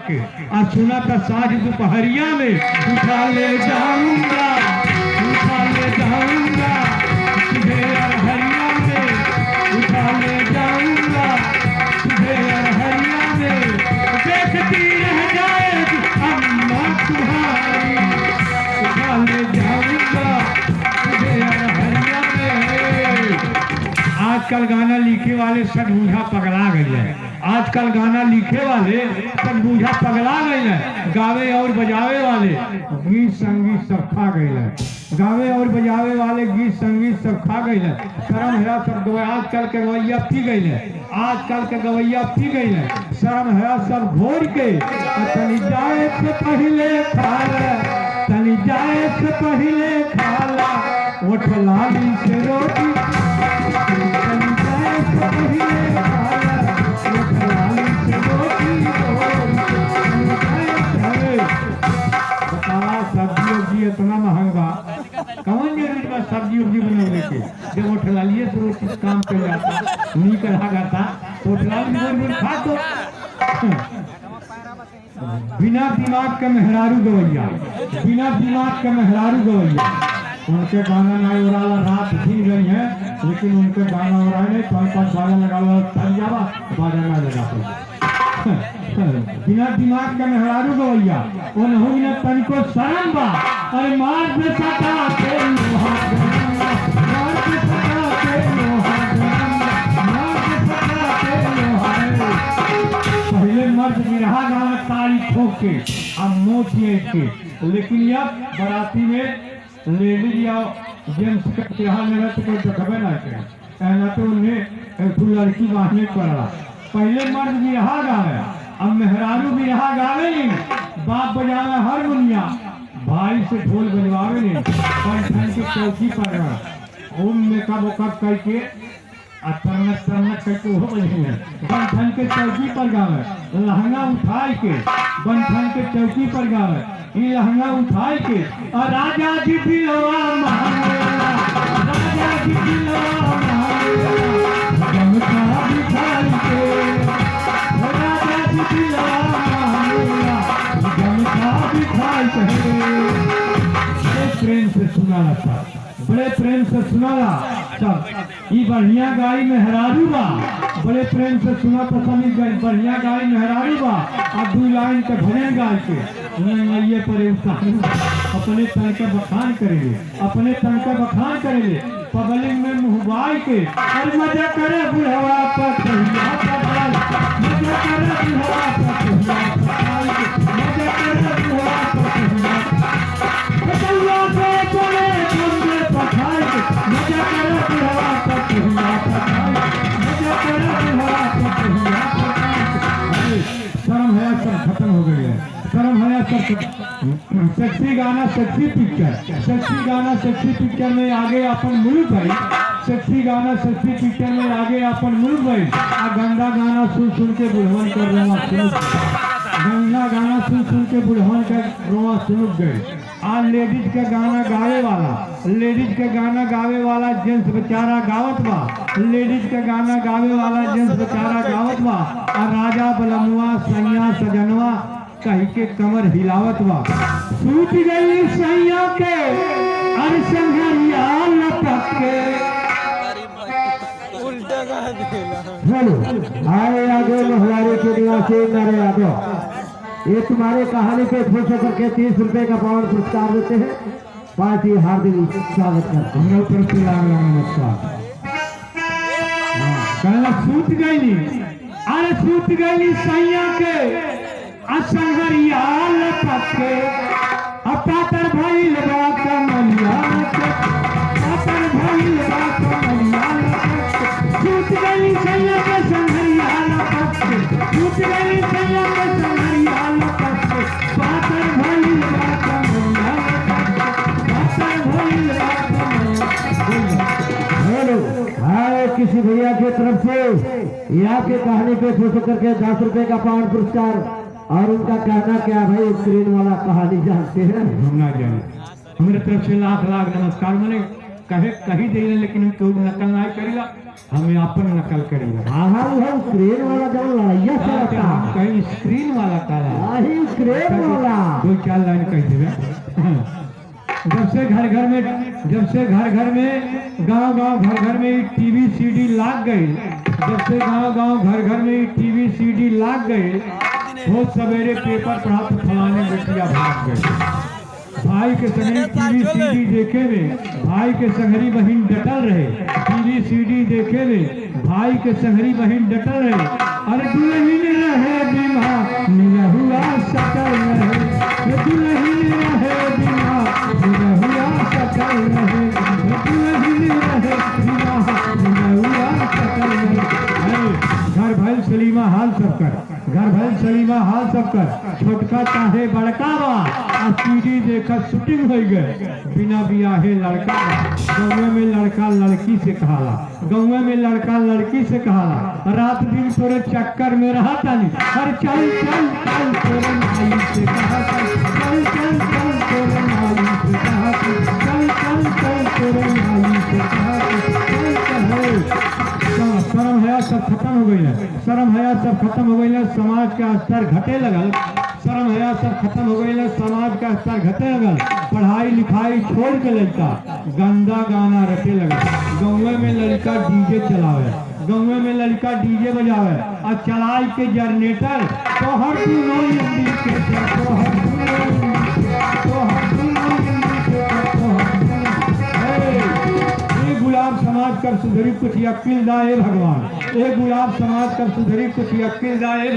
के और सुना था साझ दोपहरिया में उठा ले जाऊंगा तुझे अरहरिया में उठा ले जाऊंगा तुझे अरहरिया में देखती रह जाएगी अम्मा तुम्हारी उठा ले जाऊंगा तुझे अरहरिया में। आजकल गाना लिखे वाले सदबूझा पगला गए हैं। आजकल गाना लिखे वाले सदबूझा पगला गए हैं। गावे और बजावे वाले गीत संगीत सब खा गए हैं। गावे और बजावे वाले गीत संगीत सब खा गए हैं। शर्म है सब दो आजकल के गवैया पी गई है। आजकल के गवैया पी गई है। शर्म है सब घोर के तनी जाए से पहले खाला तनी जाए से पहले खाला ओठ लाली से रोटी तनी जाए से पहले खाला ओठ लाली से रोटी बतावा सब्जी उब्जी इतना महंगा कौन जरूरत बा सब्जी उब्जी बनाने के जब ओठ लालिए से रोटी काम कर जाता नहीं करा जाता ओठ लाली बोल खा दो। बिना दिमाग के मेहरारू गवैया बिना दिमाग के मेहरारू गवैया उनके गाना नहीं हो रहा रात दिन गई है लेकिन उनके गाना हो रहा है 5-5 बाजा लगा हुआ थक जावा बाजा ना लगा बिना दिमाग के मेहरारू गवैया उन्होंने न तनिको शर्म बा अरे मार पे सटा के लोहा मार पे सटा के लोहा मार पे सटा के लोहा पहले मर्द बिरहा गाना ताली ठोक के अब नोच के लेकिन अब बराती में लेडीज या जेंट्स के बिरहा में रहते कोई देखबे ना करे ना तो उन्हें कोई लड़की बांधने पड़ा। पहले मर्द बिरहा गावे अब मेहरारू बिरहा गावे नहीं बाप बजावे हारमोनिया भाई से ढोल बजवावे नहीं पंथन के चौकी पर ओम में कब करके तरनक करके हो बजे बंधन के चौकी पर गावे लहंगा उठाए के बंधन के चौकी पर गावे ये लहंगा उठाए के और राजा जी दिलवा मांगेला राजा जी दिलवा मांगेला गमछा बिछाई के राजा जी दिलवा मांगेला गमछा बिछाई के। बड़े प्रेम से सुनाला था बड़े प्रेम से सुनाला सब ये बढ़िया गाई मेहरारू बा बड़े प्रेम से सुना पसंद बढ़िया गाई मेहरारू बा अब 2 लाइन के भजन गाय के ये परेशान अपने तन के बखान करेंगे अपने तन के बखान करेंगे पब्लिक में मुहबाई के और मजा करे बुढ़वा पर कहिया पगाल मजा करे बुढ़वा पर कहिया पगाल मजा करे बुढ़वा पर कहिया पगला से चले बंदे पखाई मजा करे बुढ़वा पर कहिया पगाल मजा करे बुढ़वा पर कहिया पगाल। शर्म है सब खत्म हो गई है शर्म है सब सेक्सी गाना सेक्सी पिक्चर में आगे अपन मुल्क भाई सेक्सी गाना सेक्सी पिक्चर में आगे अपन मुल्क भाई आ गंदा गाना सुन के बुढ़वन कर गंदा गाना सुन के बुढ़वन का रोआ सुन गए। आज लेडीज के गाना गावे वाला जेंट्स बेचारा गावत बा लेडीज के गाना गावे वाला जेंट्स बेचारा गावत बा और राजा बलमुआ सैया सजनवा कहीं के कमर हिलावत बा सूट गई सैया के और संघरिया लटक के उल्टा गा देला। हेलो आए आगे महलारे के निवासी नारे यादव ये तुम्हारे कहानी पे खुश होकर के 30 रुपए का पावन पुरस्कार देते हैं। पार्टी हार्दिक स्वागत करते हैं। नमस्कार कहना सूट गई अरे सूट गई सैया के असंगरिया लटक के अपातर भइल बा कमलिया अपातर भइल बा कमलिया छूट गई सैया के संगरिया लटक के छूट गई सैया के संगरिया लटक के अपातर भइल बा कमलिया अपातर भइल बा कमलिया। हेलो हाय किसी भैया की तरफ से यहाँ के कहानी पे खुश करके 10 रुपए का पावन पुरस्कार और उनका कहना क्या भाई स्क्रीन वाला कहानी जानते हैं हम ना जाने। मेरे तरफ से लाख लाख नमस्कार। मैंने कहे कही दे लेकिन कोई नकल नहीं करेगा, हमें अपन नकल करेगा। हाँ वो स्क्रीन वाला जब लड़ाइया चलता हम कहीं स्क्रीन वाला काला वही स्क्रीन वाला दो चार लाइन कह देवे। जब से घर घर में गांव घर घर में टीवी सीडी लाग गई, जब से गांव घर घर में टीवी सीडी लाग गई, बहुत सवेरे पेपर पढ़ा तो फलाने बेटिया भाग गई। भाई के संगरी टीवी सीडी देखे में भाई के संगरी बहन डटल रहे, टीवी सीडी देखे में भाई के संगरी बहन डटल रहे। अरे दुल्हन रहे बिना निरहुआ सकल रहे, दुल्हन रहे बिना निरहुआ सकल रहे, दुल्हन रहे बिना निरहुआ सकल रहे। घर भैल सलीमा हाल सबकर, घर भैल सलीमा हाल सबकर, छोटका चाहे बड़का बा आ सीडी देखा शूटिंग हो गए, बिना बियाहे लड़का बा। गाँव में लड़का लड़की से कहाला, गाँव में लड़का लड़की से कहाला, रात दिन तोरे चक्कर में रहा तानी। अरे चल चल चल तोरे नाई से कहा, चल चल चल तोरे नाई से कहा, चल चल चल तोरे नाई से कहा, चल चल। शर्म हया सब खत्म हो गई है, शर्म हया सब खत्म हो गई है, समाज का स्तर घटे लगल, शर्म हया सब खत्म हो गई है, समाज का स्तर घटे लगल। पढ़ाई लिखाई छोड़ के लड़का गंदा गाना रटे लगल। गाँव में लड़का डीजे चलावे, गाँव में लड़का डीजे बजावे और चलाई के जनरेटर, तो हर गुलाब समाज कर सुधरी कुछ अक्ल दाए भगवान, ए गुलाब समाज कर सुधरी कुछ अक्ल दाए।